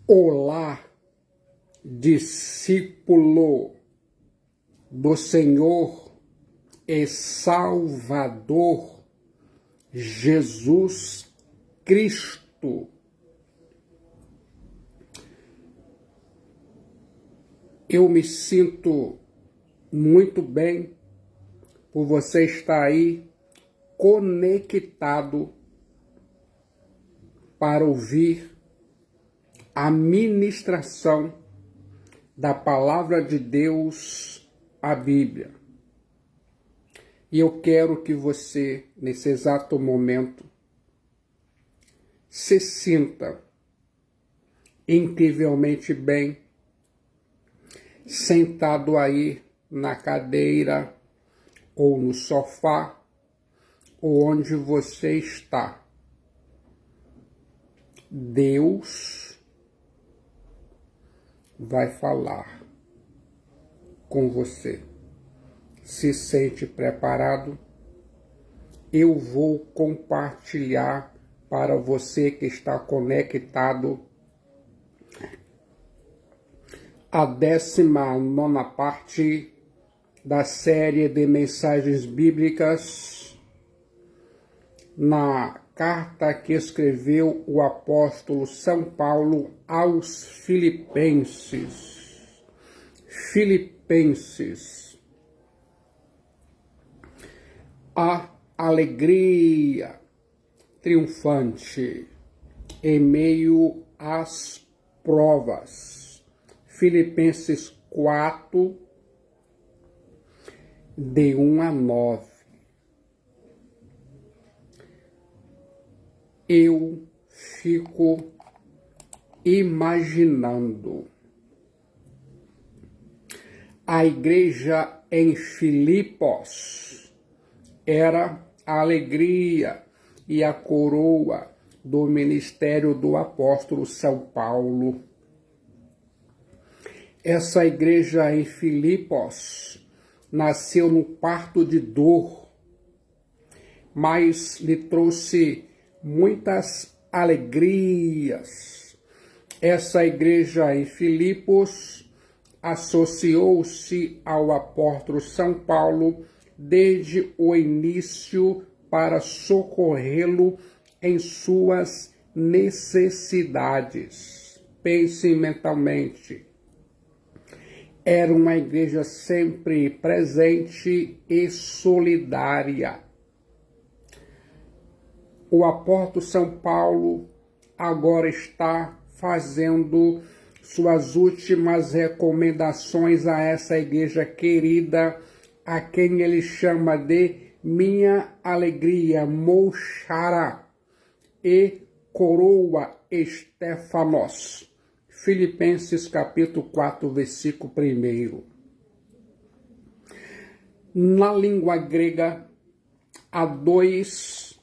Olá, discípulo do Senhor e Salvador Jesus Cristo. Eu me sinto muito bem por você estar aí conectado para ouvir a ministração da Palavra de Deus, a Bíblia. E eu quero que você, nesse exato momento, se sinta incrivelmente bem, sentado aí na cadeira ou no sofá, ou onde você está. Deus vai falar com você. Se sente preparado? Eu vou compartilhar para você que está conectado a 19ª parte da série de mensagens bíblicas na carta que escreveu o apóstolo São Paulo aos Filipenses. A alegria triunfante em meio às provas. Filipenses 4, de 1 a 9. Eu fico imaginando a igreja em Filipos era a alegria e a coroa do ministério do apóstolo São Paulo. Essa igreja em Filipos nasceu no parto de dor, mas lhe trouxe muitas alegrias. Essa igreja em Filipos associou-se ao apóstolo São Paulo desde o início para socorrê-lo em suas necessidades. Pense mentalmente. Era uma igreja sempre presente e solidária. O apóstolo São Paulo agora está fazendo suas últimas recomendações a essa igreja querida, a quem ele chama de minha alegria, Mouchara, e coroa Estefanos. Filipenses capítulo 4, versículo 1. Na língua grega, há dois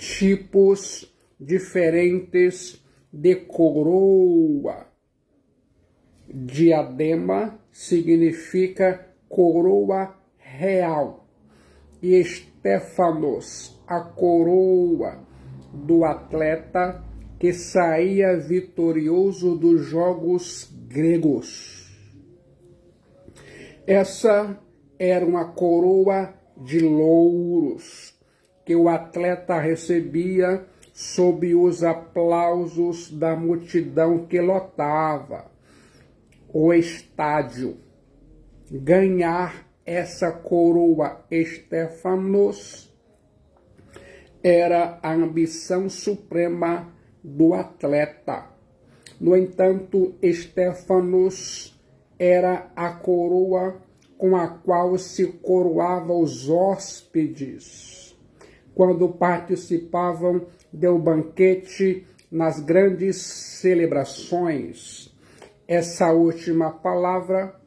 tipos diferentes de coroa. Diadema significa coroa real. E Estefanos, a coroa do atleta que saía vitorioso dos jogos gregos. Essa era uma coroa de louros que o atleta recebia sob os aplausos da multidão que lotava o estádio. Ganhar essa coroa Estefanos era a ambição suprema do atleta. No entanto, Estefanos era a coroa com a qual se coroava os hóspedes quando participavam do banquete nas grandes celebrações. Essa última palavra,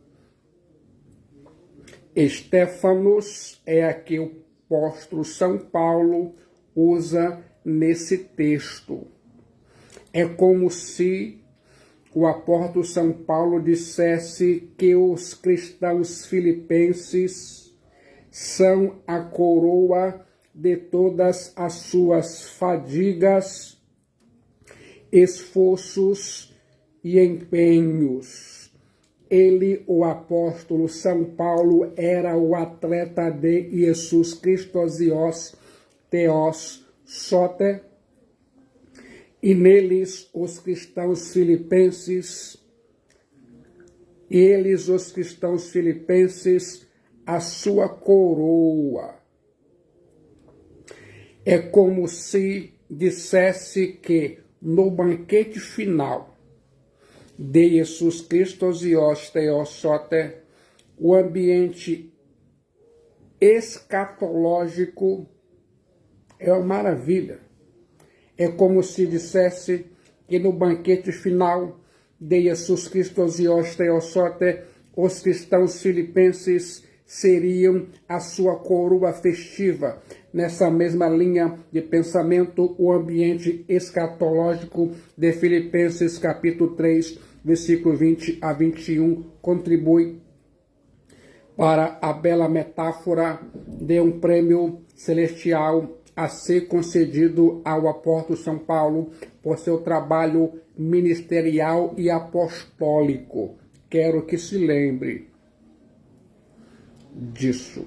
Estefanos, é a que o apóstolo São Paulo usa nesse texto. É como se o apóstolo São Paulo dissesse que os cristãos filipenses são a coroa de todas as suas fadigas, esforços e empenhos. Ele, o apóstolo São Paulo, era o atleta de Jesus Christos Theos Soter, e neles os cristãos filipenses, a sua coroa. É como se dissesse que no banquete final de Jesus Christos Theos Soter, o ambiente escatológico é uma maravilha. É como se dissesse que no banquete final de Jesus Christos Theos Soter, os cristãos filipenses seriam a sua coroa festiva. Nessa mesma linha de pensamento, o ambiente escatológico de Filipenses capítulo 3, versículo 20 a 21, contribui para a bela metáfora de um prêmio celestial a ser concedido ao apóstolo São Paulo por seu trabalho ministerial e apostólico. Quero que se lembre disso.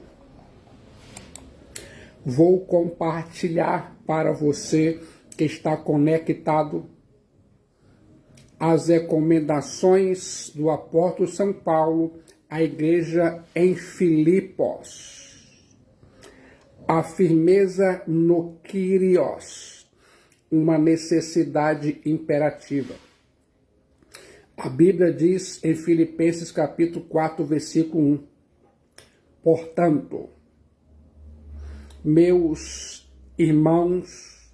Vou compartilhar para você que está conectado as recomendações do apóstolo São Paulo à igreja em Filipos. A firmeza no Kyrios, uma necessidade imperativa. A Bíblia diz em Filipenses capítulo 4, versículo 1, portanto, meus irmãos,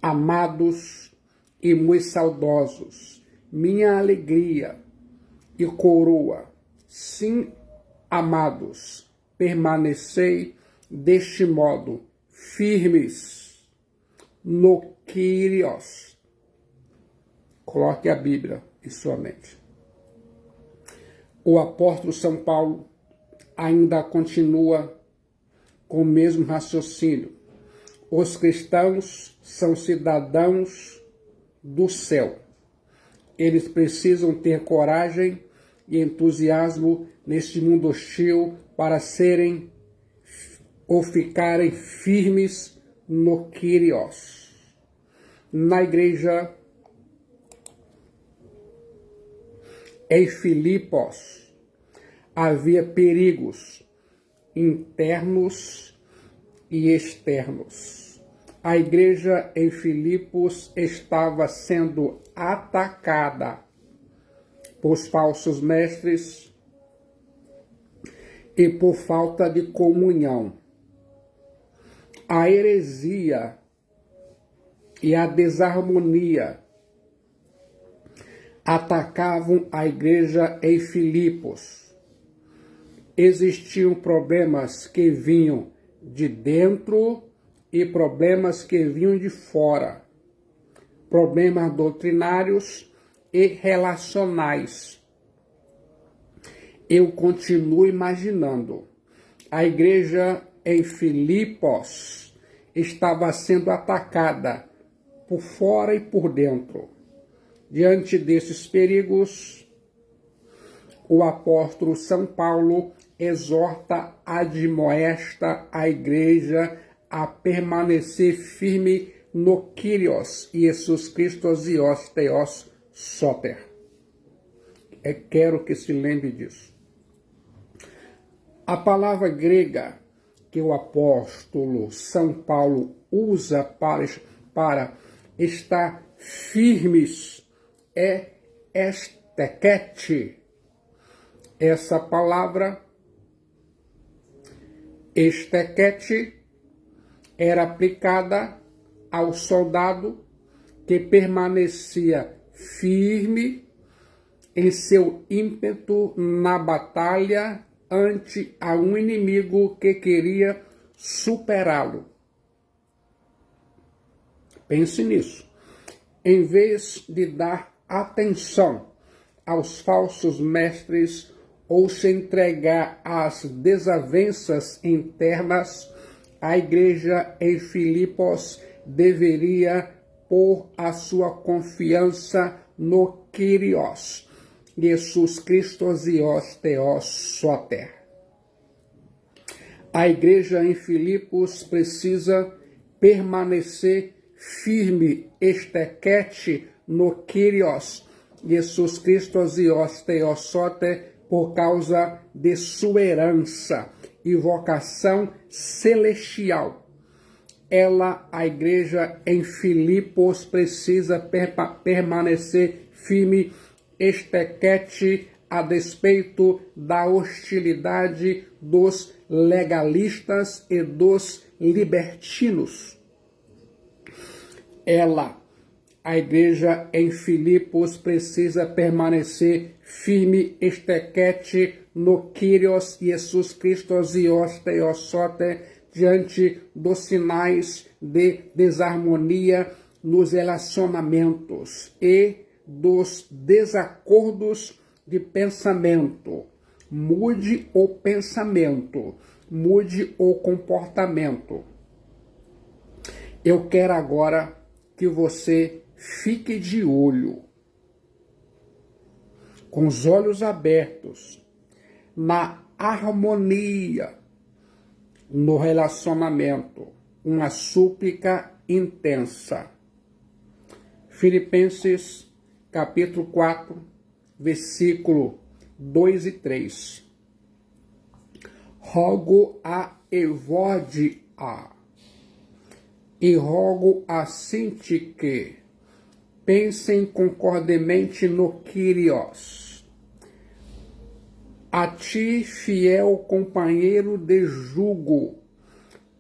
amados e muito saudosos, minha alegria e coroa, sim, amados, permanecei deste modo, firmes no Kyrios. Coloque a Bíblia em sua mente. O apóstolo São Paulo ainda continua com o mesmo raciocínio. Os cristãos são cidadãos do céu. Eles precisam ter coragem e entusiasmo neste mundo hostil para serem ou ficarem firmes no Kyrios. Na igreja em Filipos havia perigos internos e externos. A igreja em Filipos estava sendo atacada por falsos mestres e por falta de comunhão. A heresia e a desarmonia atacavam a igreja em Filipos. Existiam problemas que vinham de dentro e problemas que vinham de fora. Problemas doutrinários e relacionais. Eu continuo imaginando. A igreja em Filipos estava sendo atacada por fora e por dentro. Diante desses perigos, o apóstolo São Paulo exorta, admoesta a igreja a permanecer firme no Kyrios, Jesus Christos Theos Soter. Quero que se lembre disso. A palavra grega que o apóstolo São Paulo usa para estar firmes é estequete. Essa palavra estequete era aplicada ao soldado que permanecia firme em seu ímpeto na batalha ante a um inimigo que queria superá-lo. Pense nisso. Em vez de dar atenção aos falsos mestres ou se entregar às desavenças internas, a igreja em Filipos deveria pôr a sua confiança no Kyrios, Jesus Christos Ios Theos Soter. A igreja em Filipos precisa permanecer firme, estequete, no Kyrios, Jesus Christos Ios Theos Soter, por causa de sua herança e vocação celestial. A igreja em Filipos, precisa permanecer firme, estequete, a despeito da hostilidade dos legalistas e dos libertinos. A igreja em Filipos, precisa permanecer firme, estequete, no Kyrios, Jesus Christos Ios Theos Soter, diante dos sinais de desarmonia nos relacionamentos e dos desacordos de pensamento. Mude o pensamento, mude o comportamento. Eu quero agora que você fique de olho, com os olhos abertos, na harmonia, no relacionamento, uma súplica intensa. Filipenses, capítulo 4, versículo 2 e 3. Rogo a Evódia e rogo a Sintique, pensem concordemente no Kyrios. A ti, fiel companheiro de jugo,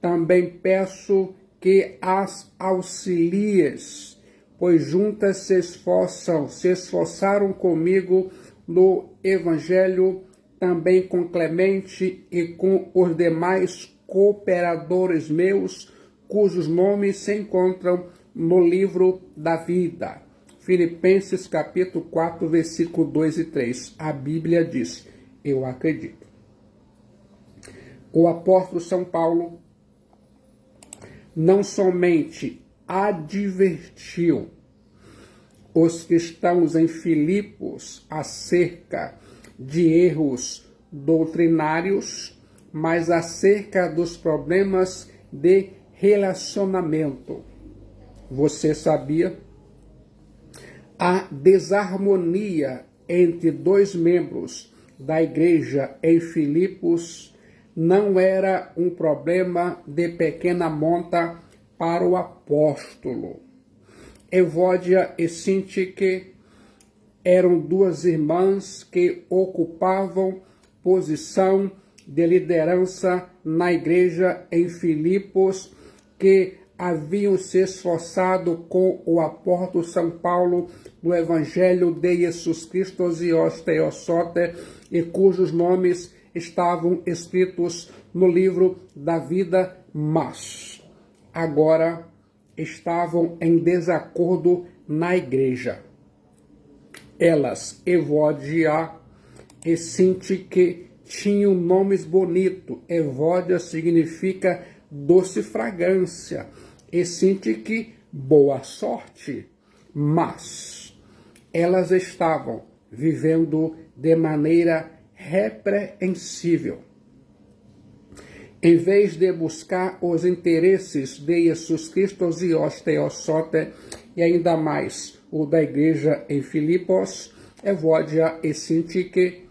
também peço que as auxilies, pois juntas se esforçaram comigo no Evangelho, também com Clemente e com os demais cooperadores meus, cujos nomes se encontram no livro da vida. Filipenses capítulo 4, versículo 2 e 3. A Bíblia diz, eu acredito. O apóstolo São Paulo não somente advertiu os cristãos em Filipos acerca de erros doutrinários, mas acerca dos problemas de relacionamento. Você sabia? A desarmonia entre dois membros da igreja em Filipos não era um problema de pequena monta para o apóstolo. Evódia e Sintique eram duas irmãs que ocupavam posição de liderança na igreja em Filipos, que haviam se esforçado com o apóstolo São Paulo no Evangelho de Jesus Cristo Ios Theos Soter, e cujos nomes estavam escritos no livro da vida, mas agora estavam em desacordo na igreja. Elas, Evódia e Sintique, tinham nomes bonitos. Evódia significa doce fragrância, e Sintique, boa sorte. Mas elas estavam vivendo de maneira repreensível. Em vez de buscar os interesses de Jesus Cristo Ios Theos Soter, e ainda mais o da igreja em Filipos, Evódia e Sintique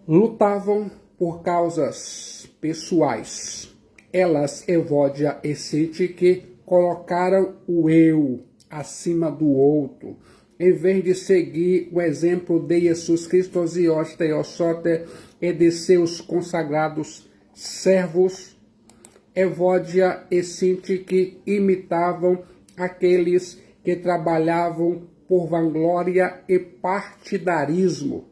lutavam por causas pessoais. Elas, Evódia e Sintique, colocaram o eu acima do outro. Em vez de seguir o exemplo de Jesus Cristo Ios Theos Soter e de seus consagrados servos, Evódia e Sintique imitavam aqueles que trabalhavam por vanglória e partidarismo.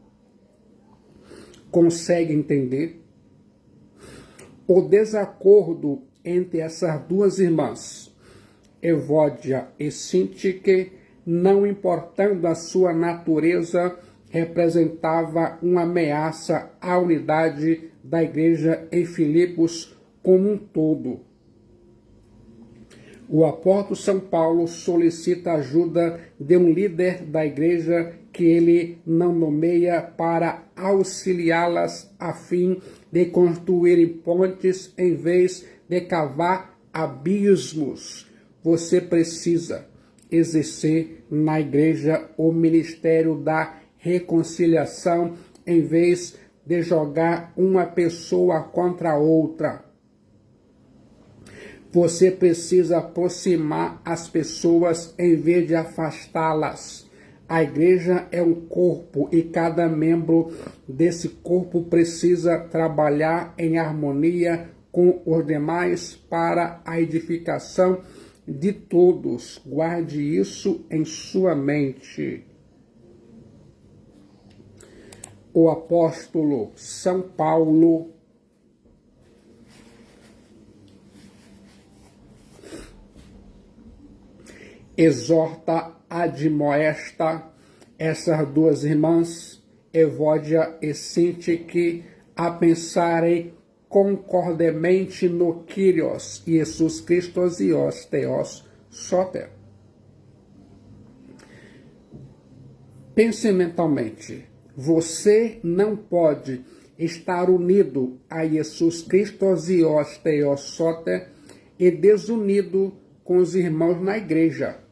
Consegue entender? O desacordo entre essas duas irmãs, Evódia e Sintique, não importando a sua natureza, representava uma ameaça à unidade da igreja em Filipos como um todo. O apóstolo São Paulo solicita a ajuda de um líder da igreja que ele não nomeia para auxiliá-las a fim de construírem pontes em vez de cavar abismos. Você precisa exercer na igreja o ministério da reconciliação em vez de jogar uma pessoa contra a outra. Você precisa aproximar as pessoas em vez de afastá-las. A igreja é um corpo e cada membro desse corpo precisa trabalhar em harmonia com os demais para a edificação de todos. Guarde isso em sua mente. O apóstolo São Paulo exorta, admoesta essas duas irmãs, Evódia e Sintique, a pensarem concordemente no Kyrios, Jesus Christos e os Theos Soter. Pense mentalmente. Você não pode estar unido a Jesus Christos e os Theos Soter e desunido com os irmãos na igreja.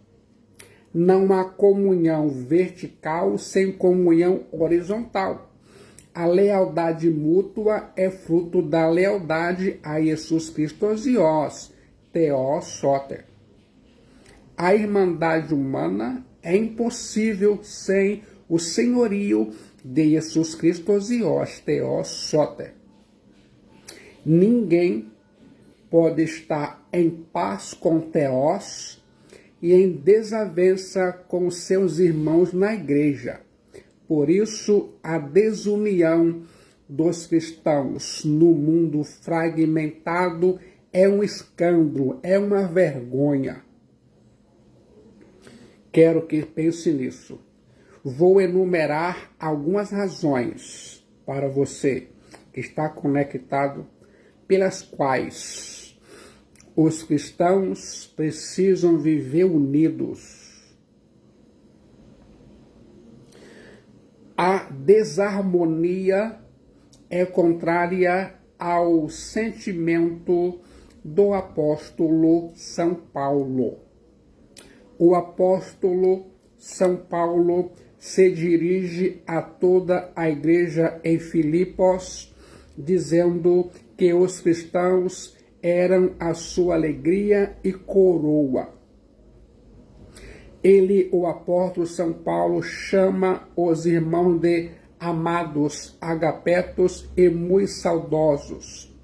Não há comunhão vertical sem comunhão horizontal. A lealdade mútua é fruto da lealdade a Jesus Cristo e os Theos Soter. A irmandade humana é impossível sem o senhorio de Jesus Cristo e os Theos Soter. Ninguém pode estar em paz com Theos e em desavença com seus irmãos na igreja. Por isso, a desunião dos cristãos no mundo fragmentado é um escândalo, é uma vergonha. Quero que pense nisso. Vou enumerar algumas razões para você que está conectado, pelas quais os cristãos precisam viver unidos. A desarmonia é contrária ao sentimento do apóstolo São Paulo. O apóstolo São Paulo se dirige a toda a igreja em Filipos, dizendo que os cristãos eram a sua alegria e coroa. Ele, o apóstolo São Paulo, chama os irmãos de amados, agapetos e muito saudosos.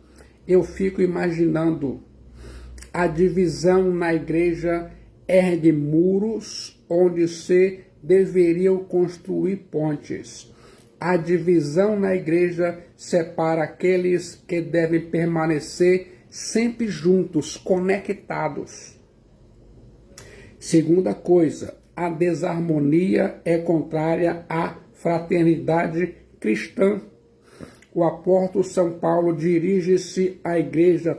Eu fico imaginando a divisão na igreja ergue muros onde se deveriam construir pontes. A divisão na igreja separa aqueles que devem permanecer sempre juntos, conectados. Segunda coisa, a desarmonia é contrária à fraternidade cristã. O apóstolo São Paulo dirige-se à igreja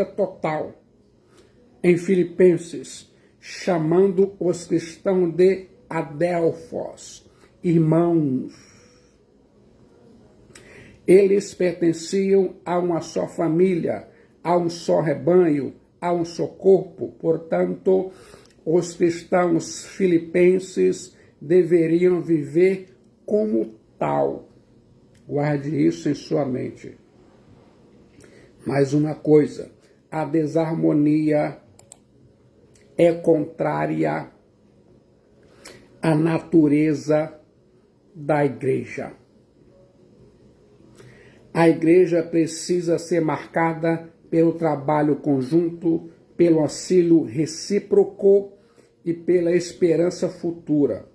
total, em Filipenses, chamando os cristãos de adelphos, irmãos. Eles pertenciam a uma só família, a um só rebanho, a um só corpo. Portanto, os cristãos filipenses deveriam viver como tal. Guarde isso em sua mente. Mais uma coisa, a desarmonia é contrária à natureza da igreja. A igreja precisa ser marcada pelo trabalho conjunto, pelo auxílio recíproco e pela esperança futura.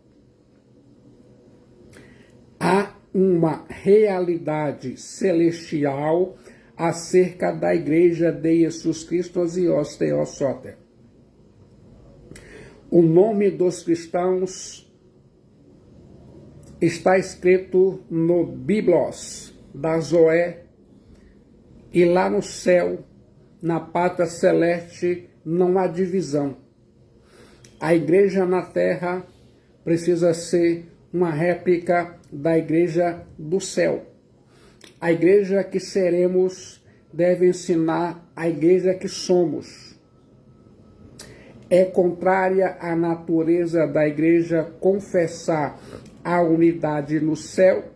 Há uma realidade celestial acerca da igreja de Jesus Cristo e os Theos Soter. O nome dos cristãos está escrito no Biblos da Zoé, e lá no céu, na pátria celeste, não há divisão. A igreja na terra precisa ser uma réplica da igreja do céu. A igreja que seremos deve ensinar a igreja que somos. É contrária à natureza da igreja confessar a unidade no céu,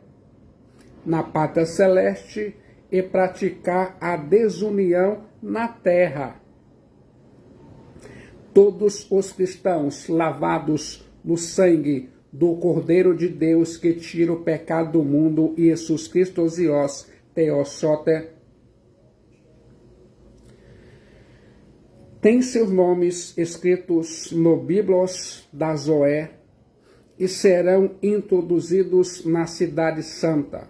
na pátria celeste, e praticar a desunião na terra. Todos os cristãos lavados no sangue do Cordeiro de Deus que tira o pecado do mundo, Jesus Cristo Zios, Teossote, tem seus nomes escritos no Biblos da Zoé e serão introduzidos na cidade santa.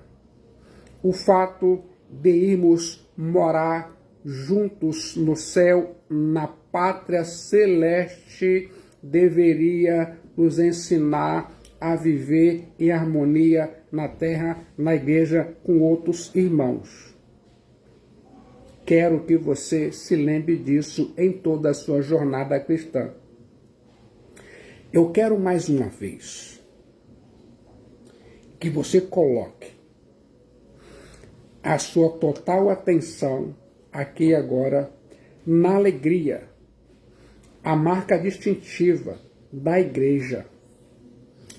O fato de irmos morar juntos no céu, na pátria celeste, deveria nos ensinar a viver em harmonia na terra, na igreja, com outros irmãos. Quero que você se lembre disso em toda a sua jornada cristã. Eu quero mais uma vez que você coloque a sua total atenção aqui e agora na alegria, a marca distintiva da igreja.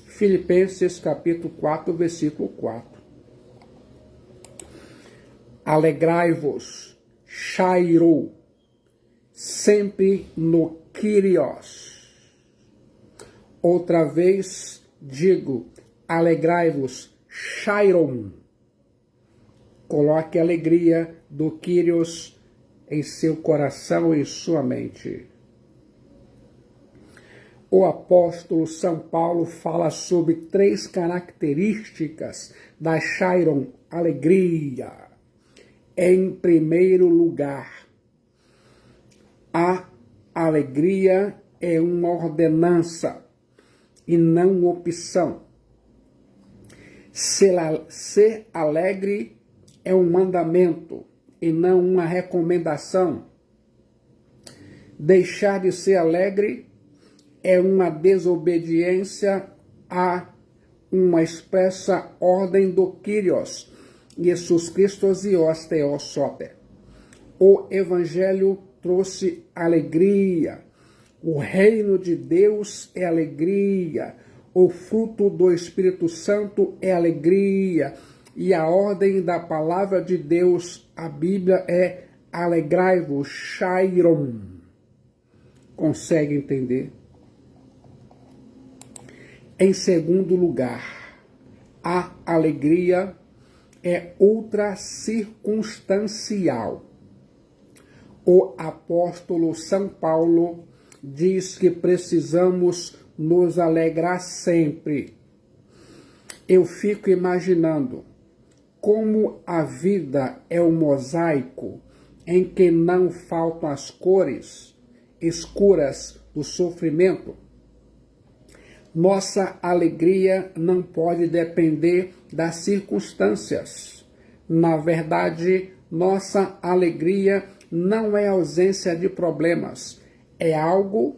Filipenses capítulo 4, versículo 4. Alegrai-vos, chairo, sempre no Kyrios. Outra vez digo, alegrai-vos, chairon. Coloque a alegria do Kyrios em seu coração e em sua mente. O apóstolo São Paulo fala sobre 3 características da chairon, alegria. Em primeiro lugar, a alegria é uma ordenança e não uma opção. Ser alegre é um mandamento e não uma recomendação. Deixar de ser alegre é uma desobediência a uma expressa ordem do Kyrios, Jesus Cristo Zios Teossote. O Evangelho trouxe alegria. O reino de Deus é alegria. O fruto do Espírito Santo é alegria. E a ordem da palavra de Deus, a Bíblia, é alegrai-vos, chairon. Consegue entender? Em segundo lugar, a alegria é ultra circunstancial. O apóstolo São Paulo diz que precisamos nos alegrar sempre. Eu fico imaginando como a vida é um mosaico em que não faltam as cores escuras do sofrimento. Nossa alegria não pode depender das circunstâncias. Na verdade, nossa alegria não é ausência de problemas. É algo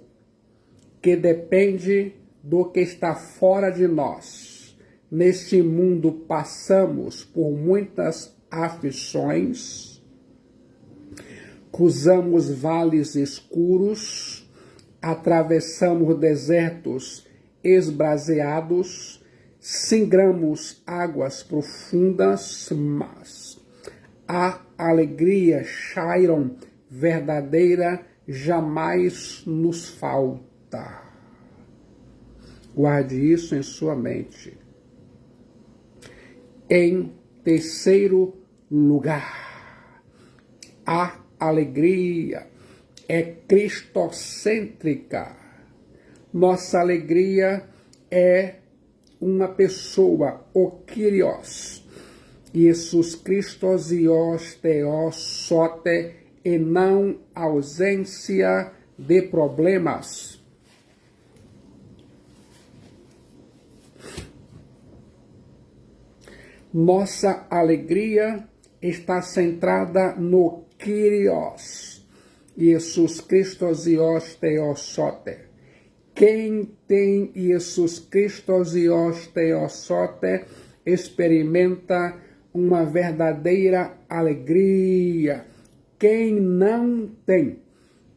que depende do que está fora de nós. Neste mundo passamos por muitas aflições, cruzamos vales escuros, atravessamos desertos esbraseados, singramos águas profundas, mas a alegria chairon verdadeira jamais nos falta. Guarde isso em sua mente. Em terceiro lugar, a alegria é cristocêntrica. Nossa alegria é uma pessoa, o Kyrios, Jesus Cristo Zios Teossote, e não ausência de problemas. Nossa alegria está centrada no Kyrios, Jesus Christos Ios Theosote. Quem tem Jesus Christos Ios Theosote experimenta uma verdadeira alegria. Quem não tem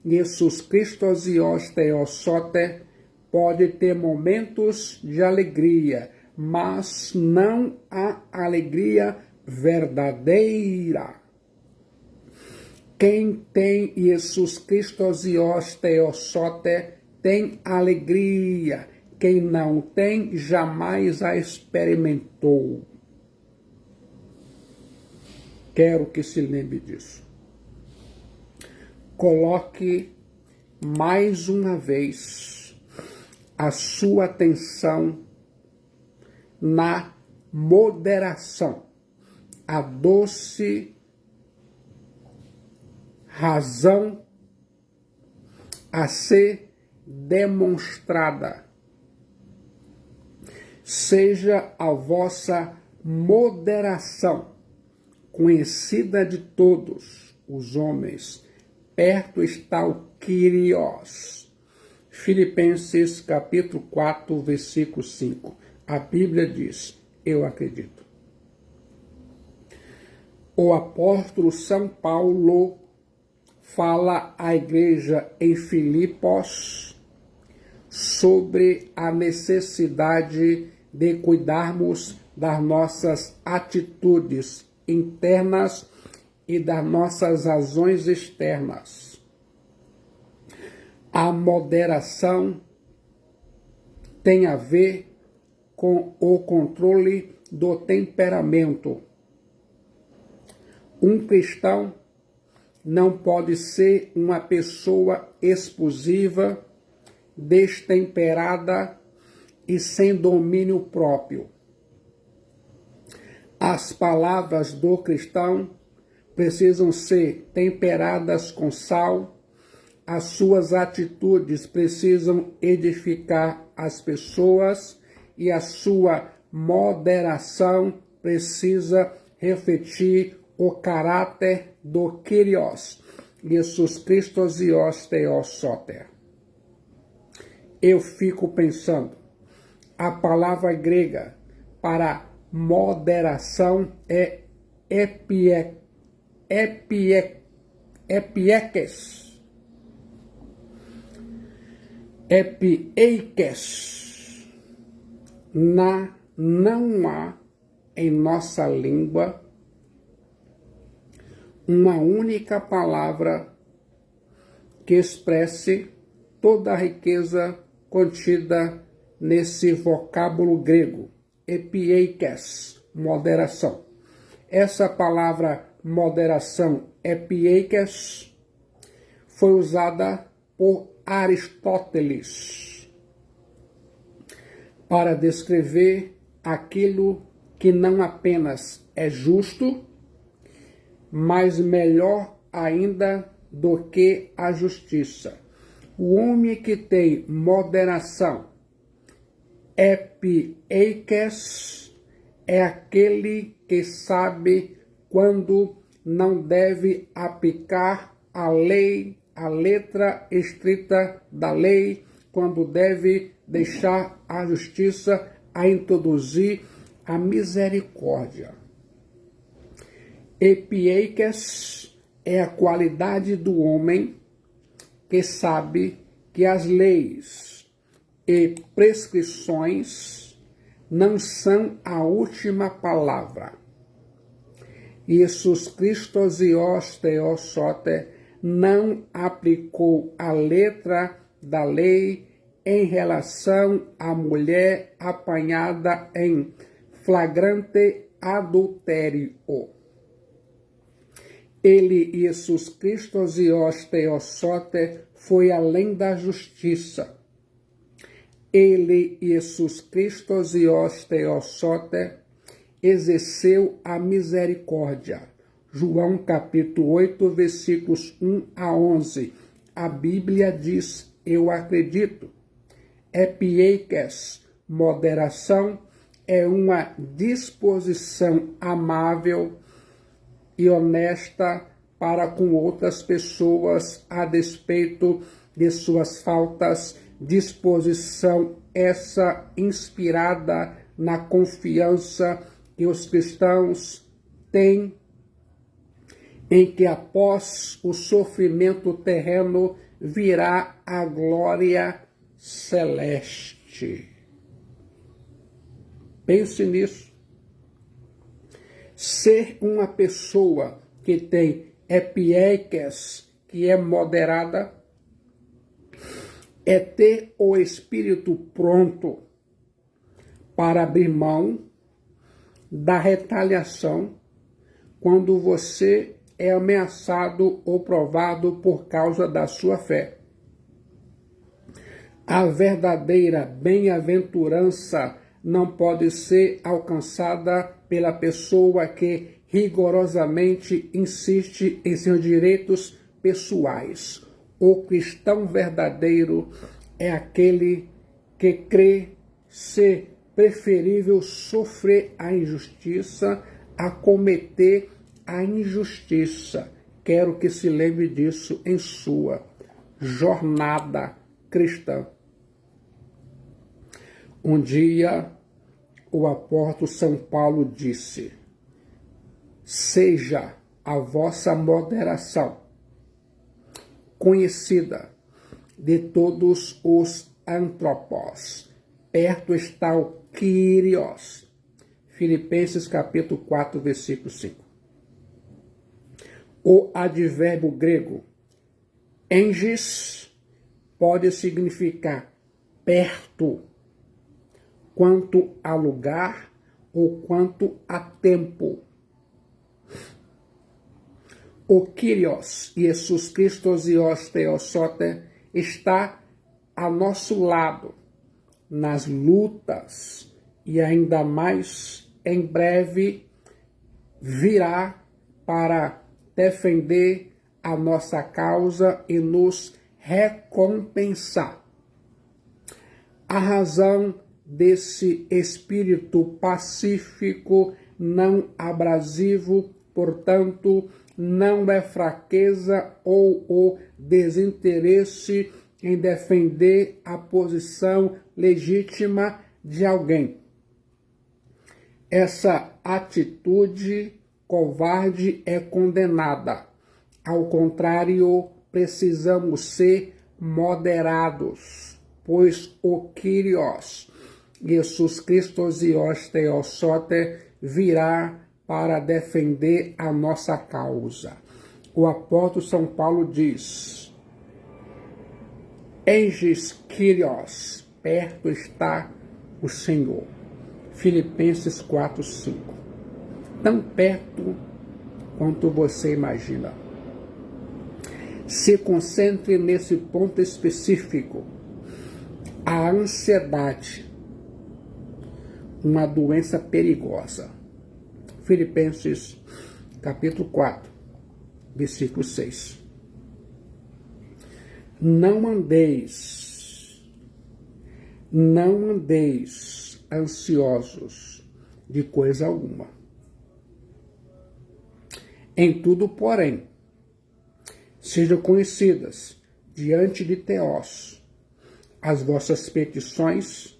Jesus Christos Ios Theosote pode ter momentos de alegria, mas não a alegria verdadeira. Quem tem Jesus Christos Ios Theosote tem alegria. Quem não tem, jamais a experimentou. Quero que se lembre disso. Coloque mais uma vez a sua atenção na moderação, a doce razão a ser demonstrada. Seja a vossa moderação conhecida de todos os homens. Perto está o Kyrios. Filipenses capítulo 4, versículo 5. A Bíblia diz, eu acredito. O apóstolo São Paulo fala à igreja em Filipos sobre a necessidade de cuidarmos das nossas atitudes internas e das nossas razões externas. A moderação tem a ver com o controle do temperamento. Um cristão não pode ser uma pessoa explosiva, destemperada e sem domínio próprio. As palavras do cristão precisam ser temperadas com sal, as suas atitudes precisam edificar as pessoas e a sua moderação precisa refletir o caráter do Kyrios, Jesus Christos Ios Theosote. Eu fico pensando, a palavra grega para moderação é epiekes. Não há em nossa língua uma única palavra que expresse toda a riqueza contida nesse vocábulo grego, epiekes, moderação. Essa palavra moderação, epiekes, foi usada por Aristóteles para descrever aquilo que não apenas é justo, mas melhor ainda do que a justiça. O homem que tem moderação, epiekes, é aquele que sabe quando não deve aplicar a lei, a letra estrita da lei, quando deve deixar a justiça a introduzir a misericórdia. Epiekes é a qualidade do homem que sabe que as leis e prescrições não são a última palavra. Jesus Christos Ios Theosote não aplicou a letra da lei em relação à mulher apanhada em flagrante adultério. Ele, Jesus Christos Ios Theosote, foi além da justiça. Ele, Jesus Christos Ios Theosote, exerceu a misericórdia. João capítulo 8, versículos 1 a 11. A Bíblia diz, eu acredito. Epiekes, moderação, é uma disposição amável e honesta para com outras pessoas a despeito de suas faltas, disposição essa inspirada na confiança que os cristãos têm em que após o sofrimento terreno virá a glória celeste. Pense nisso. Ser uma pessoa que tem epieikes, que é moderada, é ter o espírito pronto para abrir mão da retaliação quando você é ameaçado ou provado por causa da sua fé. A verdadeira bem-aventurança não pode ser alcançada pela pessoa que rigorosamente insiste em seus direitos pessoais. O cristão verdadeiro é aquele que crê ser preferível sofrer a injustiça a cometer a injustiça. Quero que se lembre disso em sua jornada cristã. Um dia, o apóstolo São Paulo disse: seja a vossa moderação conhecida de todos os antropós. Perto está o Kyrios. Filipenses capítulo 4, versículo 5. O advérbio grego engis pode significar perto, quanto a lugar ou quanto a tempo. O Kyrios, Jesus Christos Ios Theosote, está a nosso lado nas lutas e ainda mais em breve virá para defender a nossa causa e nos recompensar. A razão desse espírito pacífico, não abrasivo, portanto, não é fraqueza ou o desinteresse em defender a posição legítima de alguém. Essa atitude covarde é condenada. Ao contrário, precisamos ser moderados, pois o Kyrios, Jesus Christos Ios Theosote, virá para defender a nossa causa. O apóstolo São Paulo diz: engis Kyrios, perto está o Senhor. Filipenses 4, 5. Tão perto quanto você imagina. Se concentre nesse ponto específico. A ansiedade, uma doença perigosa. Filipenses capítulo 4, versículo 6. Não andeis ansiosos de coisa alguma. Em tudo, porém, sejam conhecidas diante de Theos as vossas petições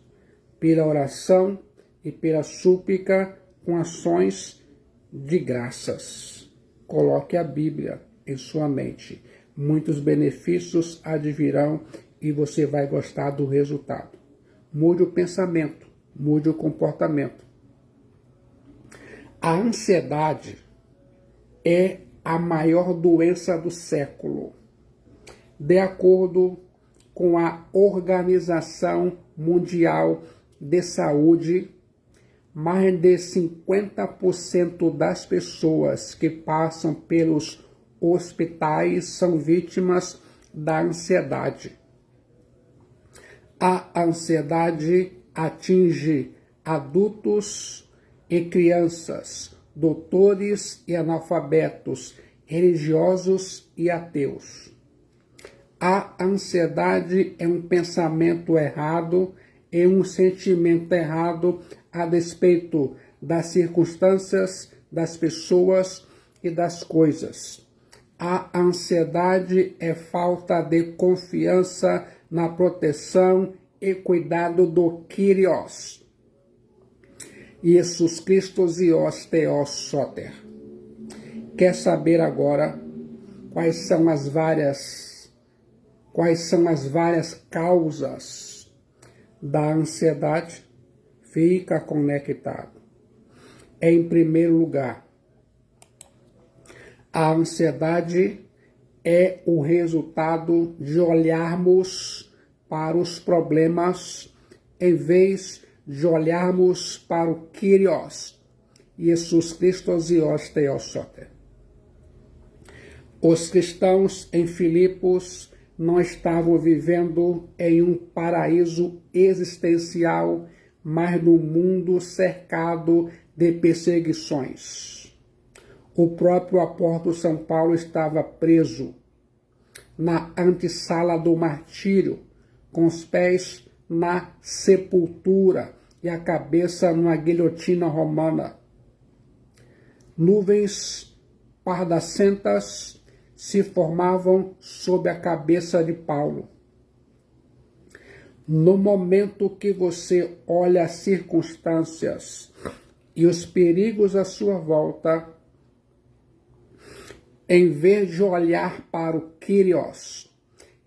pela oração e pela súplica com ações de graças. Coloque a Bíblia em sua mente. Muitos benefícios advirão e você vai gostar do resultado. Mude o pensamento, mude o comportamento. A ansiedade é a maior doença do século. De acordo com a Organização Mundial de Saúde, mais de 50% das pessoas que passam pelos hospitais são vítimas da ansiedade. A ansiedade atinge adultos e crianças, doutores e analfabetos, religiosos e ateus. A ansiedade é um pensamento errado e um sentimento errado a despeito das circunstâncias, das pessoas e das coisas. A ansiedade é falta de confiança na proteção e cuidado do Kyrios, Jesus Cristo Zios Theos Soter. Quer saber agora quais são as várias causas da ansiedade? Fica conectado. Em primeiro lugar, a ansiedade é o resultado de olharmos para os problemas em vez de olharmos para o Kyrios, Jesus Cristo Zios Theos Soter. Os cristãos em Filipos não estavam vivendo em um paraíso existencial, mas no mundo cercado de perseguições. O próprio apóstolo São Paulo estava preso na antessala do martírio, com os pés na sepultura e a cabeça numa guilhotina romana. Nuvens pardacentas se formavam sob a cabeça de Paulo. No momento que você olha as circunstâncias e os perigos à sua volta, em vez de olhar para o Kyrios,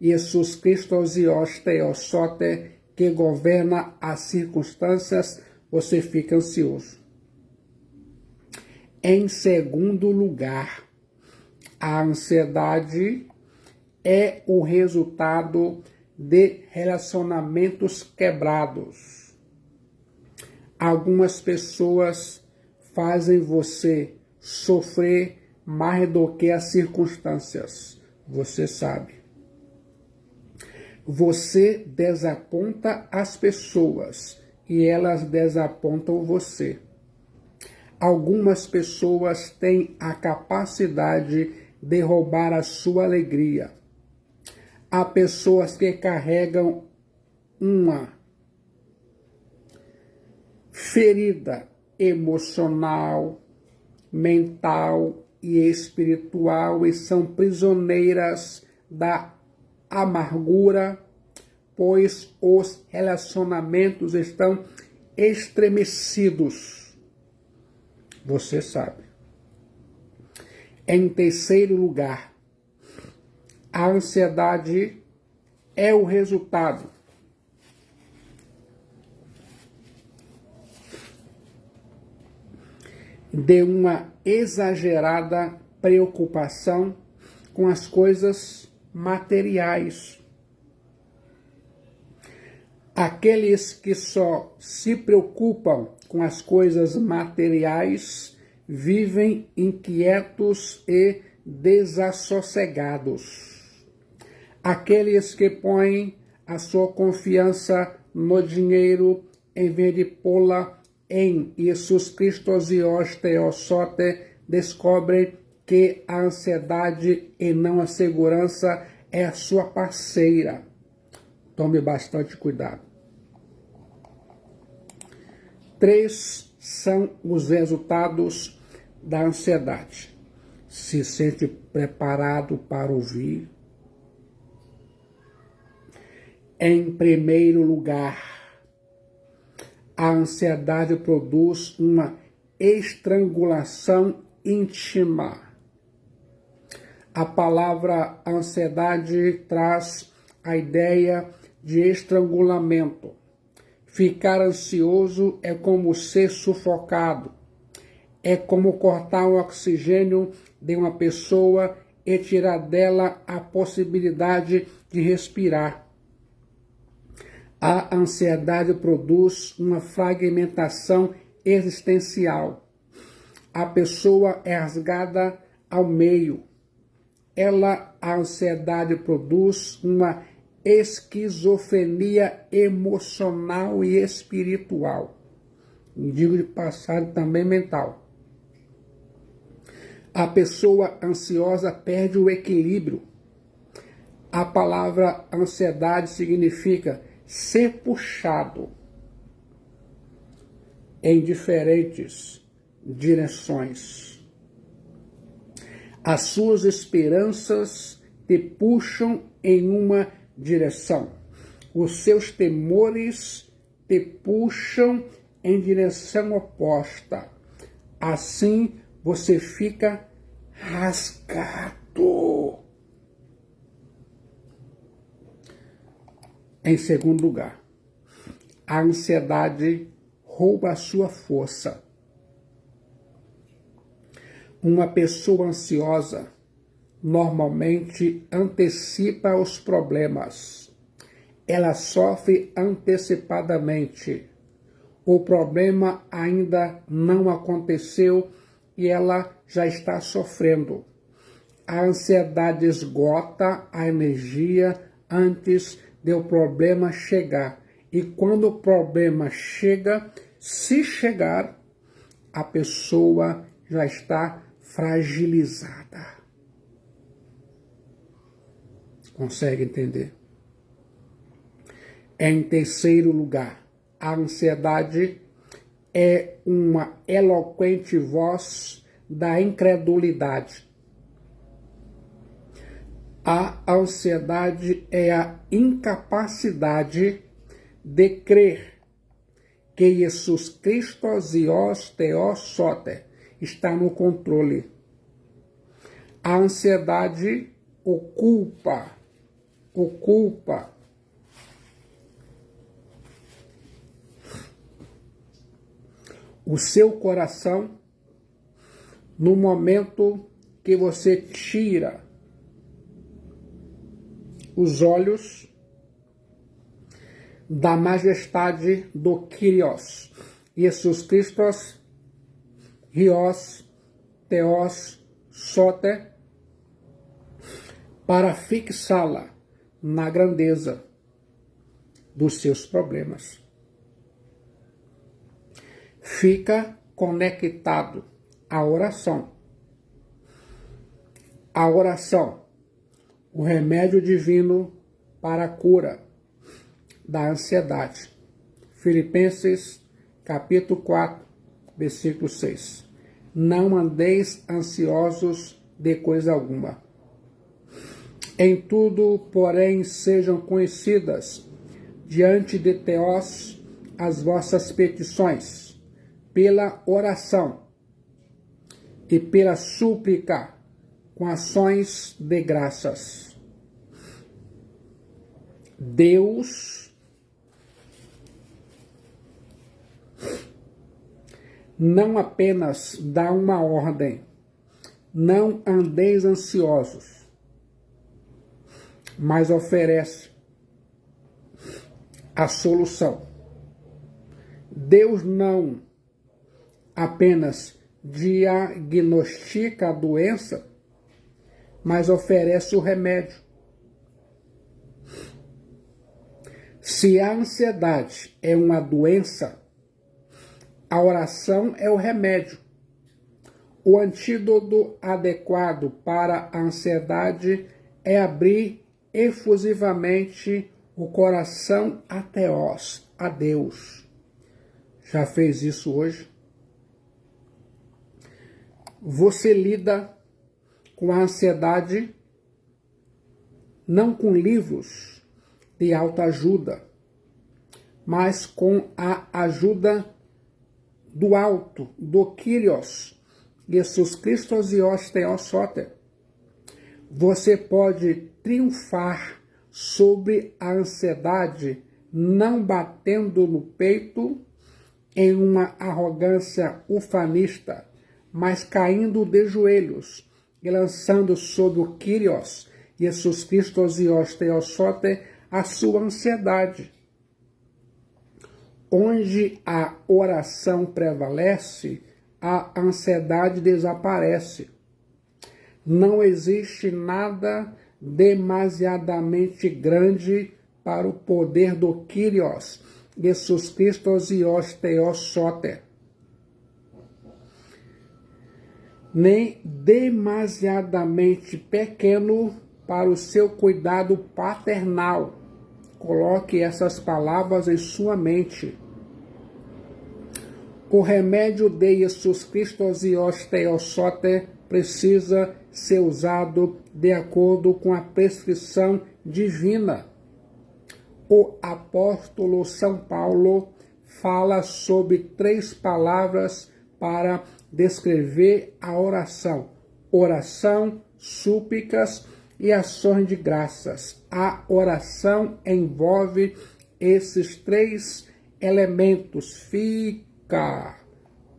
Jesus Cristo Zios Theos Soter, que governa as circunstâncias, você fica ansioso. Em segundo lugar, a ansiedade é o resultado de relacionamentos quebrados. Algumas pessoas fazem você sofrer mais do que as circunstâncias. Você sabe. Você desaponta as pessoas e elas desapontam você. Algumas pessoas têm a capacidade de roubar a sua alegria. Há pessoas que carregam uma ferida emocional, mental e espiritual e são prisioneiras da amargura, pois os relacionamentos estão estremecidos. Você sabe. Em terceiro lugar, a ansiedade é o resultado de uma exagerada preocupação com as coisas materiais. Aqueles que só se preocupam com as coisas materiais vivem inquietos e desassossegados. Aqueles que põem a sua confiança no dinheiro em vez de pô-la em Jesus Cristo Zios Theos Soter descobrem que a ansiedade e não a segurança é a sua parceira. Tome bastante cuidado. 3 são os resultados da ansiedade. Se sente preparado para ouvir. Em primeiro lugar, a ansiedade produz uma estrangulação íntima. A palavra ansiedade traz a ideia de estrangulamento. Ficar ansioso é como ser sufocado. É como cortar o oxigênio de uma pessoa e tirar dela a possibilidade de respirar. A ansiedade produz uma fragmentação existencial. A pessoa é rasgada ao meio. A ansiedade produz uma esquizofrenia emocional e espiritual. E digo de passado também mental. A pessoa ansiosa perde o equilíbrio. A palavra ansiedade significa ser puxado em diferentes direções. As suas esperanças te puxam em uma direção. Os seus temores te puxam em direção oposta. Assim você fica rasgado. Em segundo lugar, a ansiedade rouba a sua força. Uma pessoa ansiosa normalmente antecipa os problemas. Ela sofre antecipadamente. O problema ainda não aconteceu e ela já está sofrendo. A ansiedade esgota a energia antes de o problema chegar. E quando o problema chega, se chegar, a pessoa já está fragilizada. Consegue entender? Em terceiro lugar, a ansiedade é uma eloquente voz da incredulidade. A ansiedade é a incapacidade de crer que Jesus Cristo Theos Soter está no controle. A ansiedade ocupa o seu coração no momento que você tira os olhos da majestade do Kyrios, Jesus Cristo, Theos Soter, para fixá-la na grandeza dos seus problemas. Fica conectado à oração. A oração, o remédio divino para a cura da ansiedade. Filipenses, capítulo 4, versículo 6. Não andeis ansiosos de coisa alguma. Em tudo, porém, sejam conhecidas diante de Theos as vossas petições, pela oração e pela súplica, com ações de graças. Deus não apenas dá uma ordem, não andeis ansiosos, mas oferece a solução. Deus não apenas diagnostica a doença, mas oferece o remédio. Se a ansiedade é uma doença, a oração é o remédio. O antídoto adequado para a ansiedade é abrir efusivamente o coração a Theos, a Deus. Já fez isso hoje? Você lida com a ansiedade não com livros de autoajuda, mas com a ajuda do alto, do Kyrios, Jesus Cristo Theos Soter. Você pode triunfar sobre a ansiedade não batendo no peito em uma arrogância ufanista, mas caindo de joelhos e lançando sobre o Kyrios, Jesus Cristo Theos Soter, a sua ansiedade. Onde a oração prevalece, a ansiedade desaparece. Não existe nada demasiadamente grande para o poder do Kyrios, Jesus Cristo Theos Soter, nem demasiadamente pequeno para o seu cuidado paternal. Coloque essas palavras em sua mente. O remédio de Jesus Cristo Theos Soter precisa ser usado de acordo com a prescrição divina. O apóstolo São Paulo fala sobre 3 palavras para descrever a oração: oração, súplicas e ações de graças. A oração envolve esses 3 elementos, fica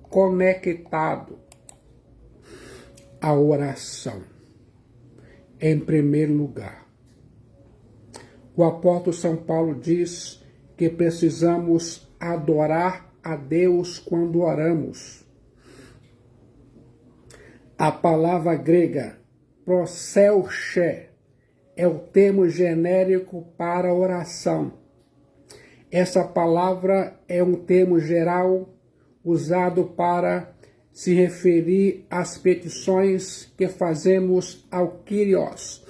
conectado. A oração, em primeiro lugar. O apóstolo São Paulo diz que precisamos adorar a Deus quando oramos. A palavra grega proselche é o termo genérico para oração. Essa palavra é um termo geral usado para se referir às petições que fazemos ao Kyrios,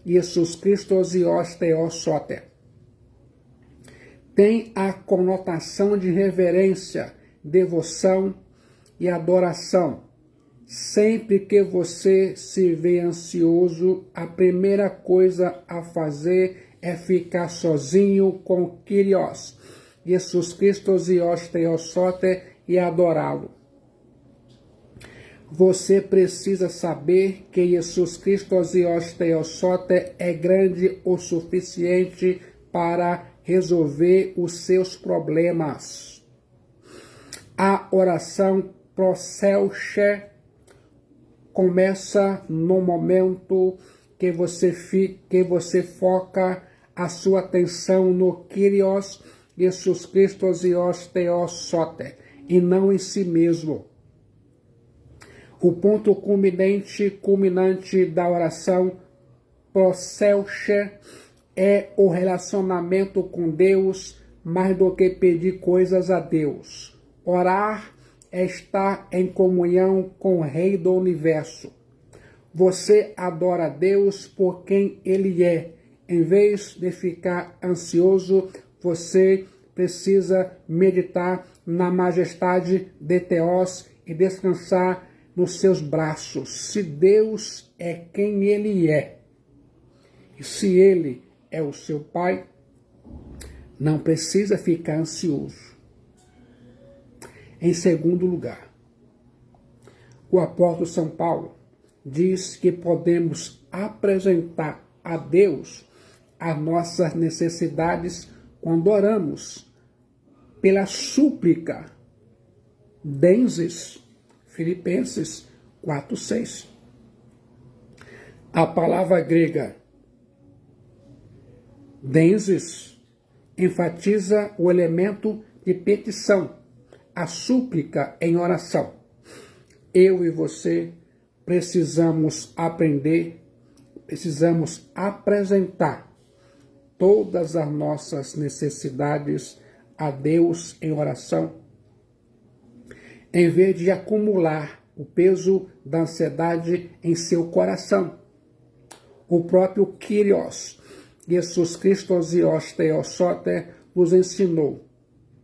Jesus Christos Ios Theos Soter. Tem a conotação de reverência, devoção e adoração. Sempre que você se vê ansioso, a primeira coisa a fazer é ficar sozinho com o Kyrios, Jesus Christos Ios Theos Soter, e adorá-lo. Você precisa saber que Jesus Christos Ios Theos Soter é grande o suficiente para resolver os seus problemas. A oração proselche começa no momento que você foca a sua atenção no Kyrios, Jesus Christos Ios Theos Soter, e não em si mesmo. O ponto culminante da oração proselche é o relacionamento com Deus mais do que pedir coisas a Deus. Orar é estar em comunhão com o Rei do Universo. Você adora a Deus por quem Ele é. Em vez de ficar ansioso, você precisa meditar na majestade de Theos e descansar nos seus braços. Se Deus é quem Ele é, e se Ele é o seu Pai, não precisa ficar ansioso. Em segundo lugar, o apóstolo São Paulo diz que podemos apresentar a Deus as nossas necessidades quando oramos pela súplica. Denses, Filipenses 4:6. A palavra grega denses enfatiza o elemento de petição, a súplica em oração. Eu e você precisamos apresentar todas as nossas necessidades a Deus em oração, em vez de acumular o peso da ansiedade em seu coração. O próprio Kyrios, Jesus Christos Ios Theos Soter, nos ensinou: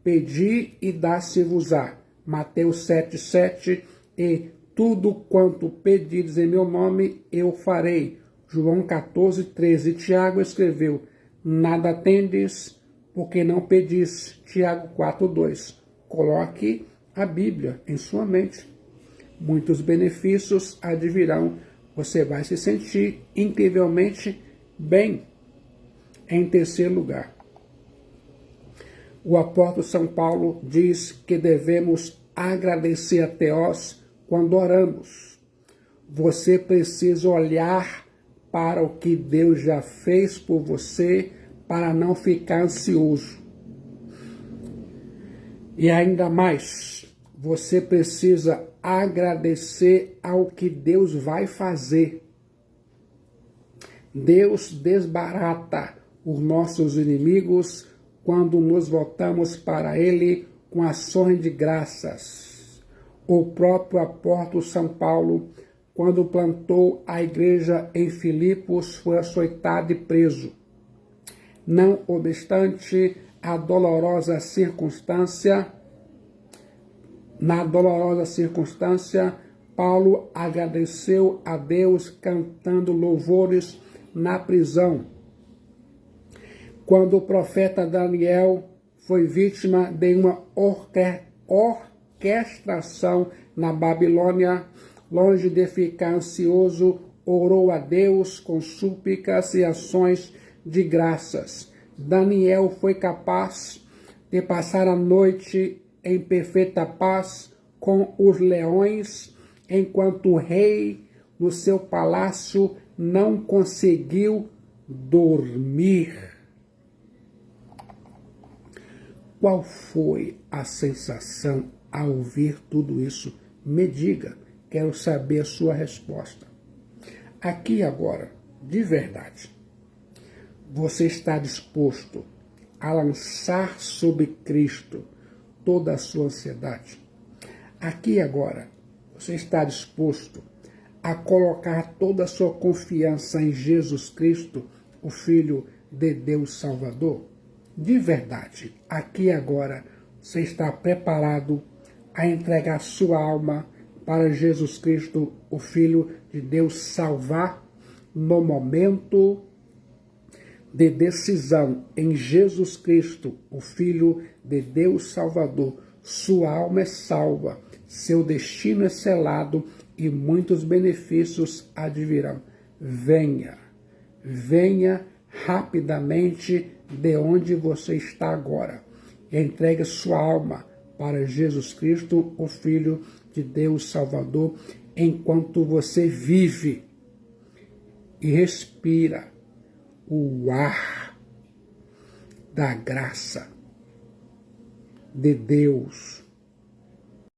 pedi e dá-se-vos-á. Mateus 7:7, e tudo quanto pedires em meu nome, eu farei. João 14:13. Tiago escreveu: nada tendes, porque não pedis. Tiago 4:2. Coloque a Bíblia em sua mente. Muitos benefícios advirão. Você vai se sentir incrivelmente bem. Em terceiro lugar, o apóstolo São Paulo diz que devemos agradecer a Theos quando oramos. Você precisa olhar para o que Deus já fez por você para não ficar ansioso. E ainda mais, você precisa agradecer ao que Deus vai fazer. Deus desbarata os nossos inimigos quando nos voltamos para Ele com ações de graças. O próprio apóstolo São Paulo, quando plantou a igreja em Filipos, foi açoitado e preso. Não obstante na dolorosa circunstância, Paulo agradeceu a Deus cantando louvores na prisão. Quando o profeta Daniel foi vítima de uma orquestração na Babilônia, longe de ficar ansioso, orou a Deus com súplicas e ações de graças. Daniel foi capaz de passar a noite em perfeita paz com os leões, enquanto o rei, no seu palácio, não conseguiu dormir. Qual foi a sensação ao ouvir tudo isso? Me diga, quero saber a sua resposta. Aqui agora, de verdade, você está disposto a lançar sobre Cristo toda a sua ansiedade? Aqui agora, você está disposto a colocar toda a sua confiança em Jesus Cristo, o Filho de Deus Salvador? De verdade, aqui agora, você está preparado a entregar sua alma para Jesus Cristo, o Filho de Deus, salvar no momento de decisão em Jesus Cristo, o Filho de Deus Salvador? Sua alma é salva, seu destino é selado e muitos benefícios advirão. Venha, venha rapidamente de onde você está agora. Entregue sua alma para Jesus Cristo, o Filho de Deus Salvador, enquanto você vive e respira o ar da graça de Deus